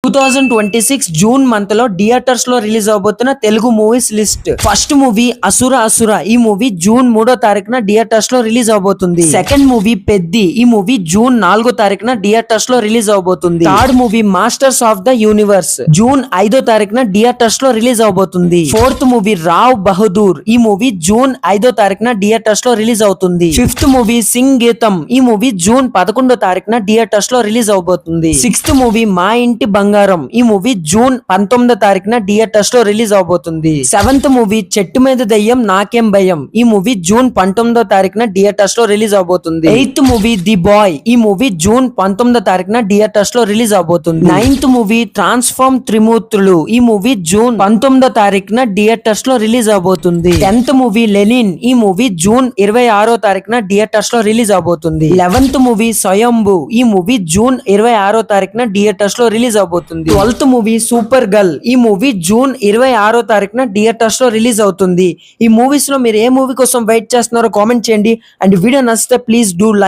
2026 June month లో theatres లో release అవబోతున్న Telugu movies list. First movie Asura. ఈ మూవీ జూన్ 3వ తారీఖున థియేటర్స్ లో రిలీజ్ అవబోతుంది. Second movie Peddi. ఈ మూవీ జూన్ 4వ తారీఖున థియేటర్స్ లో రిలీజ్ అవబోతుంది. Third movie masters of the universe June 5వ తారీఖున థియేటర్స్ లో రిలీజ్ అవబోతుంది. Fourth movie Rao Bahadur. ఈ మూవీ జూన్ 5వ తారీఖున థియేటర్స్ లో రిలీజ్ అవుతుంది. ఫిఫ్త్ మూవీ సింగ్ గీతం. ఈ మూవీ జూన్ 11వ తారీఖున థియేటర్స్ లో రిలీజ్ అవబోతుంది. సిక్స్త్ మూవీ మా ఇంటి బంగారం. ఈ మూవీ జూన్ 19వ తారీఖున థియేటర్స్ లో రిలీజ్ అవబోతుంది. సెవెంత్ మూవీ చెట్టు మీద దయ్యం నాకేం భయం. ఈ మూవీ జూన్ 19వ తారీఖున థియేటర్స్ లో రిలీజ్ అవబోతుంది. Eighth movie the boy. ఈ మూవీ జూన్ 19వ తారీఖున థియేటర్స్ లో రిలీజ్ అవబోతుంది. Ninth movie transform Trimurthulu. ఈ మూవీ జూన్ 19వ తారీఖున థియేటర్స్ లో రిలీజ్ అవబోతుంది. 10th movie Lenin. ఈ మూవీ జూన్ 26వ తారీఖున థియేటర్స్ లో రిలీజ్ అవబోతుంది. 11th మూవీ స్వయంభూ. ఈ మూవీ జూన్ 26వ తారీఖున థియేటర్స్ లో రిలీజ్ అవబోతుంది. 12th movie super girl. ఈ మూవీ జూన్ 26వ తారీఖున థియేటర్స్ లో రిలీజ్ అవుతుంది. ఈ మూవీస్ లో మీరు ఏ మూవీ కోసం వెయిట్ చేస్తున్నారో కామెంట్ చేయండి. అండ్ వీడియో నచ్చితే ప్లీజ్ డూ లైక్.